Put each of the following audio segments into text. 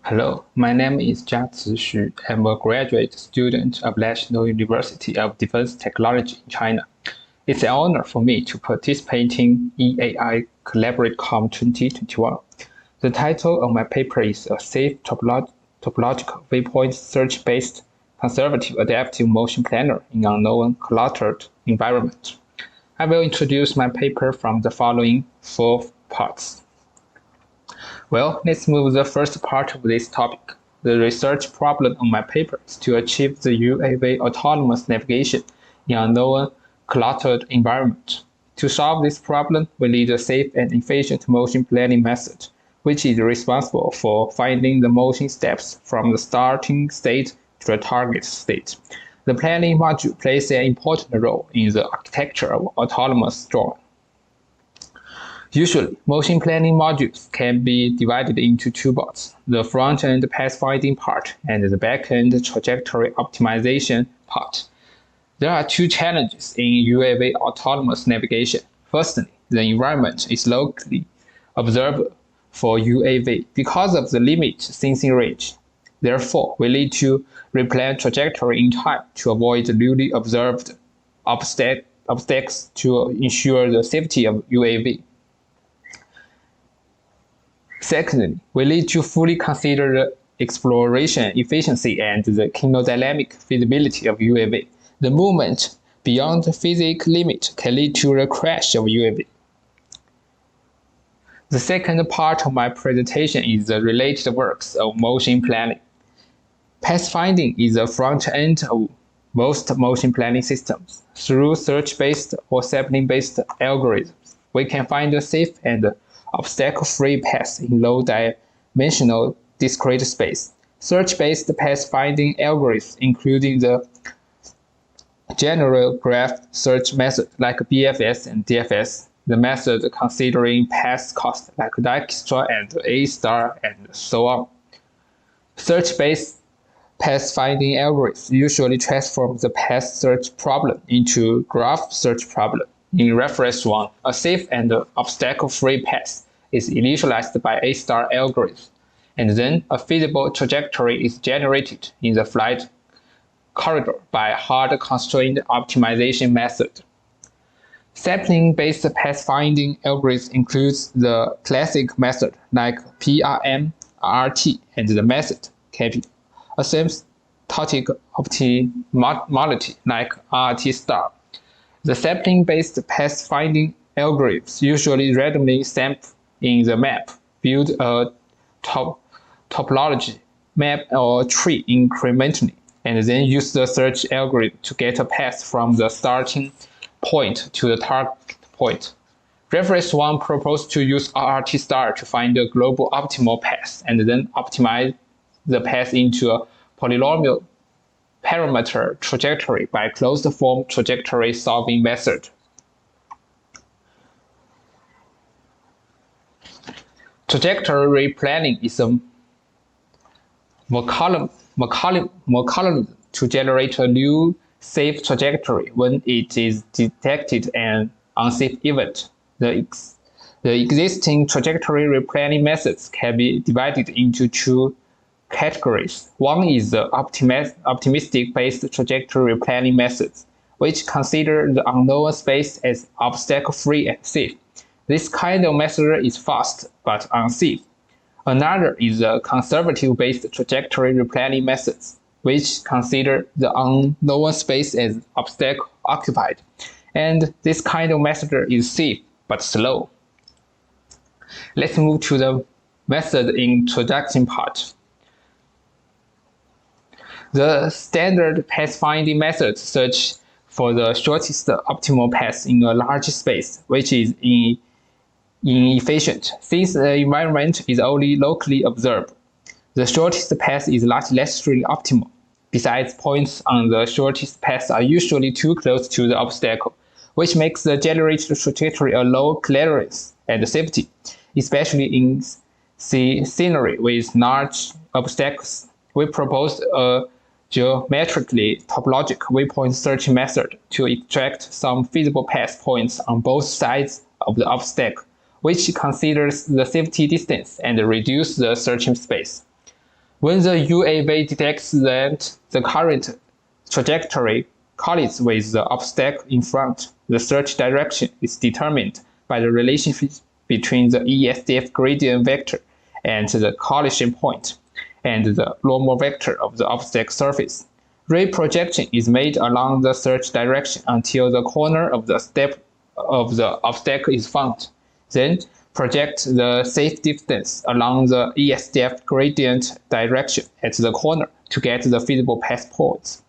Hello, my name is Jiachi Xu. I'm a graduate student of National University of Defense Technology in China. It's an honor for me to participate in EAI CollaborateCom 2021. The title of my paper is A Safe Topological Waypoint Search-Based Conservative Adaptive Motion Planner in Unknown Cluttered Environment. I will introduce my paper from the following 4 parts. Well, let's move the first part of this topic. The research problem on my paper is to achieve the UAV autonomous navigation in a known cluttered environment. To solve this problem, we need a safe and efficient motion planning method, which is responsible for finding the motion steps from the starting state to the target state. The planning module plays an important role in the architecture of autonomous drone. Usually, motion planning modules can be divided into 2 parts, the front-end pathfinding part and the back-end trajectory optimization part. There are 2 challenges in UAV autonomous navigation. Firstly, the environment is locally observable for UAV because of the limited sensing range. Therefore, we need to replan trajectory in time to avoid newly observed obstacles to ensure the safety of UAV. Secondly, we need to fully consider the exploration efficiency and the kinodynamic feasibility of UAV. The movement beyond the physical limit can lead to the crash of UAV. The second part of my presentation is the related works of motion planning. Pathfinding is the front end of most motion planning systems. Through search-based or sampling-based algorithms, we can find a safe and obstacle-free path in low-dimensional discrete space. Search-based pathfinding algorithms, including the general graph search method like BFS and DFS, the method considering path cost like Dijkstra and A*, and so on. Search-based pathfinding algorithms usually transform the path search problem into graph search problem. In reference 1, a safe and obstacle-free path is initialized by A* algorithm, and then a feasible trajectory is generated in the flight corridor by hard-constrained optimization method. Sampling-based pathfinding algorithm includes the classic method like PRM, RT, and the method KP, asymptotic optimality like RT*. The sampling-based pathfinding algorithms usually randomly sample in the map, build a topology map or tree incrementally, and then use the search algorithm to get a path from the starting point to the target point. Reference 1 proposed to use RT* to find a global optimal path, and then optimize the path into a polynomial parameter trajectory by closed-form trajectory solving method. Trajectory replanning is a mechanism to generate a new safe trajectory when it is detected an unsafe event. The existing trajectory replanning methods can be divided into 2 categories. One is the optimistic-based trajectory replanning methods, which consider the unknown space as obstacle-free and safe. This kind of method is fast but unsafe. Another is the conservative-based trajectory replanning methods, which consider the unknown space as obstacle-occupied. And this kind of method is safe but slow. Let's move to the method introduction part. The standard pathfinding method search for the shortest optimal path in a large space, which is inefficient, since the environment is only locally observed. The shortest path is not necessarily optimal. Besides, points on the shortest path are usually too close to the obstacle, which makes the generated trajectory a low clearance and safety, especially in scenery with large obstacles. We proposed a geometrically topological waypoint search method to extract some feasible path points on both sides of the obstacle, which considers the safety distance and reduces the searching space. When the UAV detects that the current trajectory collides with the obstacle in front, the search direction is determined by the relationship between the ESDF gradient vector and the collision point, and the normal vector of the obstacle surface. Ray projection is made along the search direction until the corner of the step of the obstacle is found. Then project the safe distance along the ESDF gradient direction at the corner to get the feasible path points.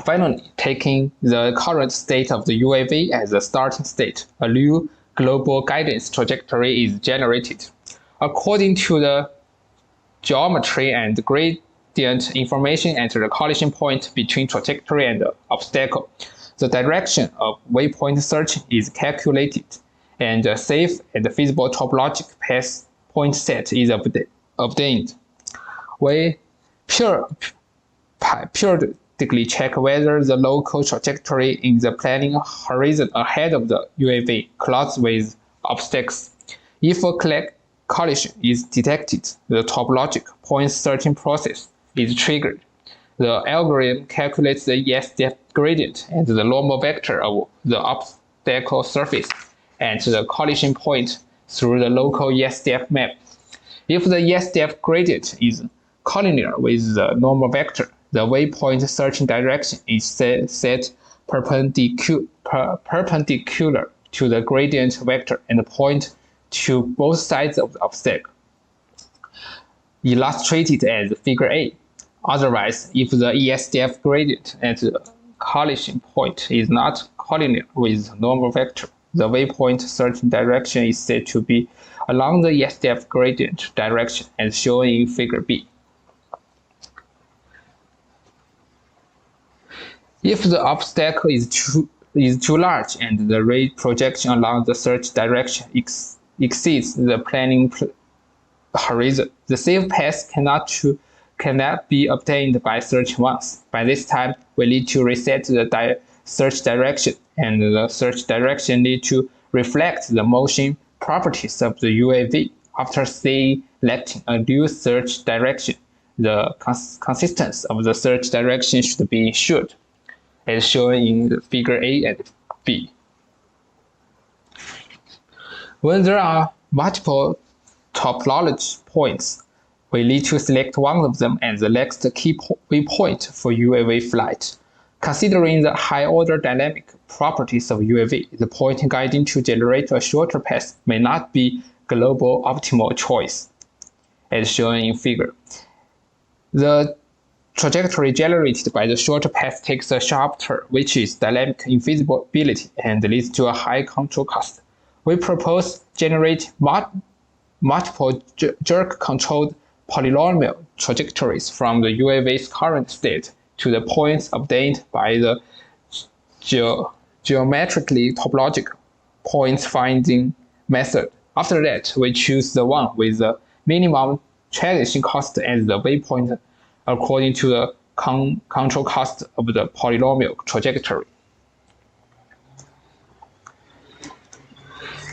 Finally, taking the current state of the UAV as the starting state, a new global guidance trajectory is generated. According to the geometry and gradient information at the collision point between trajectory and the obstacle, the direction of waypoint searching is calculated, and a safe and feasible topological path point set is obtained. We periodically check whether the local trajectory in the planning horizon ahead of the UAV collides with obstacles. If a collision is detected, the topological point searching process is triggered. The algorithm calculates the ESDF gradient and the normal vector of the obstacle surface and the collision point through the local ESDF map. If the ESDF gradient is collinear with the normal vector, the waypoint searching direction is set perpendicular to the gradient vector and point to both sides of the obstacle, illustrated as figure A. Otherwise, if the ESDF gradient at the collision point is not collinear with normal vector, the waypoint searching direction is said to be along the ESDF gradient direction as shown in figure B. If the obstacle is too large and the ray projection along the search direction exceeds the planning horizon, the safe path cannot be obtained by searching once. By this time, we need to reset the search direction, and the search direction need to reflect the motion properties of the UAV. After selecting a new search direction, the consistency of the search direction should be ensured, as shown in the figure A and B. When there are multiple topology points, we need to select one of them as the next key waypoint for UAV flight. Considering the high-order dynamic properties of UAV, the point guiding to generate a shorter path may not be global optimal choice, as shown in figure. The trajectory generated by the shorter path takes a sharp turn, which is dynamic infeasibility and leads to a high control cost. We propose generate multiple jerk-controlled polynomial trajectories from the UAV's current state to the points obtained by the geometrically topological points finding method. After that, we choose the one with the minimum transition cost as the waypoint according to the control cost of the polynomial trajectory.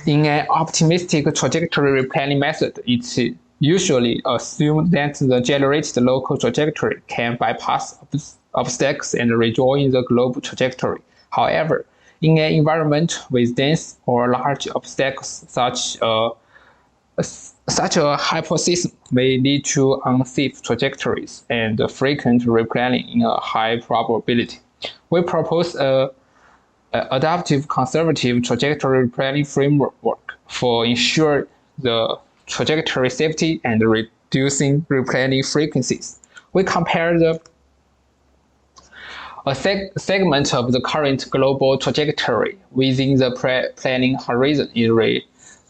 In an optimistic trajectory replanning method, it's usually assumed that the generated local trajectory can bypass obstacles and rejoin the global trajectory. However, in an environment with dense or large obstacles, such a hypothesis may lead to unsafe trajectories and frequent replanning in a high probability. We propose a adaptive conservative trajectory planning framework for ensuring the trajectory safety and reducing replanning frequencies. We compare a segment of the current global trajectory within the planning horizon is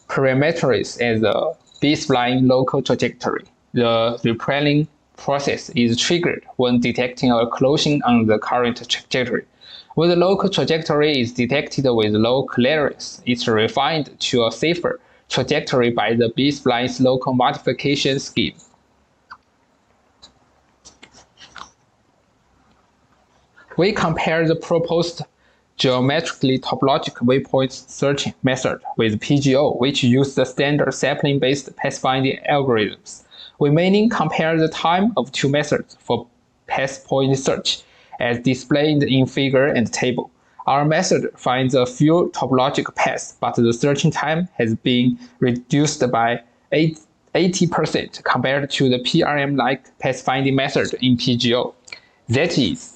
parameterized as a baseline local trajectory. The replanning process is triggered when detecting a closing on the current trajectory. When the local trajectory is detected with low clearance, it's refined to a safer trajectory by the B-spline's local modification scheme. We compare the proposed geometrically topological waypoint searching method with PGO, which uses the standard sapling-based pathfinding algorithms. We mainly compare the time of two methods for path point search, as displayed in figure and table. Our method finds a few topological paths, but the searching time has been reduced by 80% compared to the PRM-like pathfinding method in PGO. That is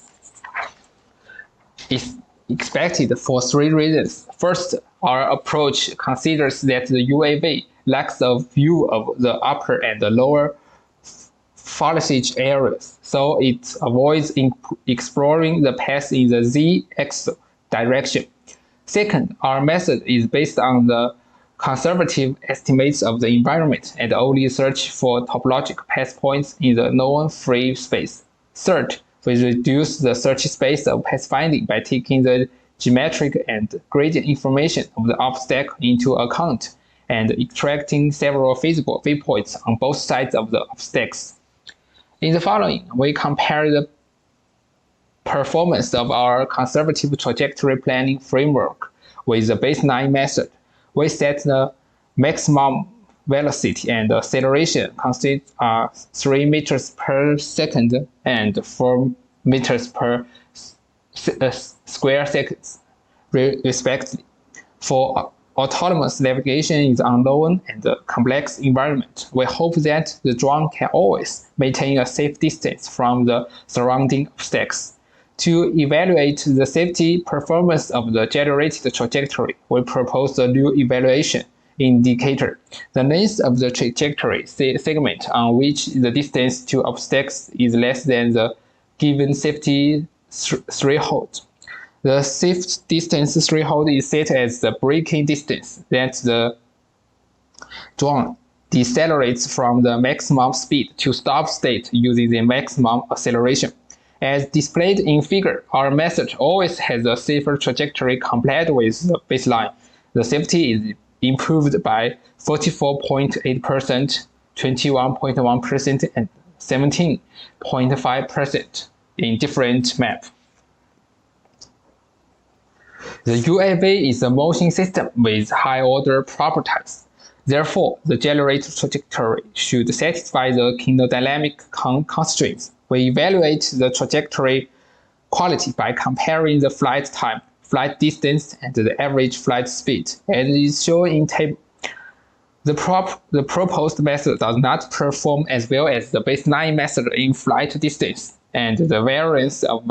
expected for three reasons. First, our approach considers that the UAV lacks a view of the upper and the lower foliage areas, so it avoids exploring the path in the z-axis direction. Second, our method is based on the conservative estimates of the environment and only search for topological path points in the known free space. Third, we reduce the search space of pathfinding by taking the geometric and gradient information of the upstack into account and extracting several feasible waypoints on both sides of the upstacks. In the following, we compare the performance of our conservative trajectory planning framework with the baseline method. We set the maximum velocity and acceleration consists 3 meters per second and 4 meters per square seconds, respectively. For autonomous navigation in the unknown and complex environment, we hope that the drone can always maintain a safe distance from the surrounding obstacles. To evaluate the safety performance of the generated trajectory, we propose a new evaluation indicator. The length of the trajectory segment on which the distance to obstacles is less than the given safety threshold. The safe distance threshold is set as the braking distance that the drone decelerates from the maximum speed to stop state using the maximum acceleration. As displayed in figure, our method always has a safer trajectory compared with the baseline. The safety is improved by 44.8%, 21.1%, and 17.5% in different maps. The UAV is a motion system with high-order properties. Therefore, the generated trajectory should satisfy the kinodynamic constraints. We evaluate the trajectory quality by comparing the flight time, flight distance, and the average flight speed, as is shown in table. The proposed method does not perform as well as the baseline method in flight distance and the variance of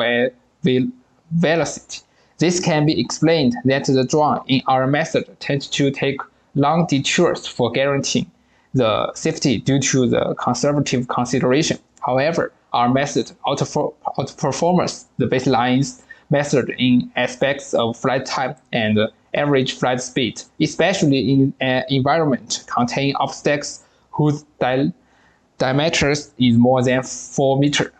velocity. This can be explained that the drone in our method tends to take long detours for guaranteeing the safety due to the conservative consideration. However, our method outperforms the baseline's method in aspects of flight time and average flight speed, especially in an environment containing obstacles whose diameter is more than 4 meters.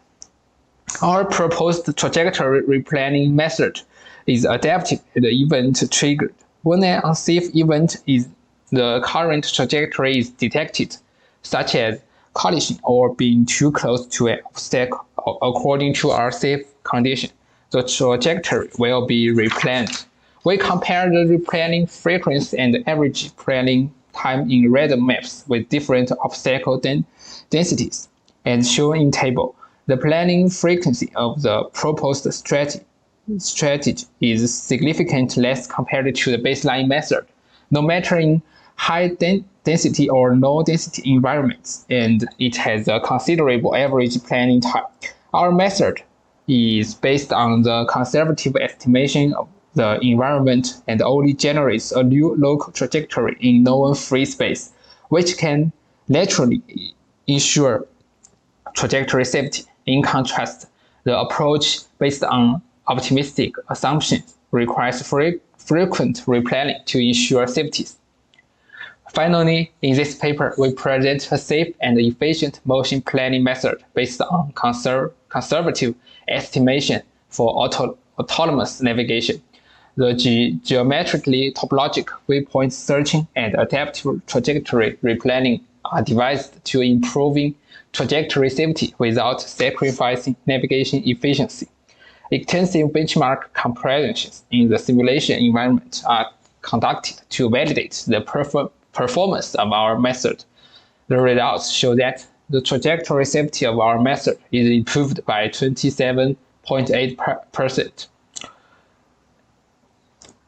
Our proposed trajectory replanning method is adaptive and event triggered. When an unsafe event is the current trajectory is detected, such as collision or being too close to an obstacle according to our safe condition, the trajectory will be replanned. We compare the replanning frequency and average planning time in random maps with different obstacle densities, as shown in table. The planning frequency of the proposed strategy is significantly less compared to the baseline method, no matter in high density or low density environments, and it has a considerable average planning time. Our method is based on the conservative estimation of the environment and only generates a new local trajectory in known free space, which can naturally ensure trajectory safety. In contrast, the approach based on optimistic assumptions requires frequent replanning to ensure safety. Finally, in this paper, we present a safe and efficient motion planning method based on conservative estimation for autonomous navigation. The geometrically topological waypoint searching and adaptive trajectory replanning are devised to improving trajectory safety without sacrificing navigation efficiency. Extensive benchmark comparisons in the simulation environment are conducted to validate the performance of our method. The results show that the trajectory safety of our method is improved by 27.8%.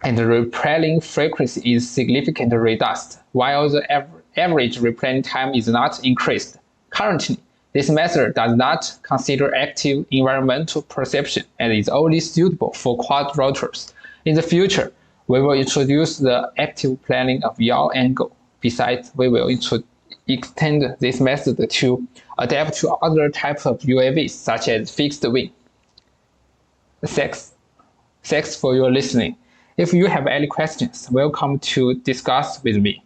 And the replanning frequency is significantly reduced, while the average replanning time is not increased. Currently, this method does not consider active environmental perception and is only suitable for quad rotors. In the future, we will introduce the active planning of yaw angle. Besides, we will extend this method to adapt to other types of UAVs, such as fixed wing. Thanks for your listening. If you have any questions, welcome to discuss with me.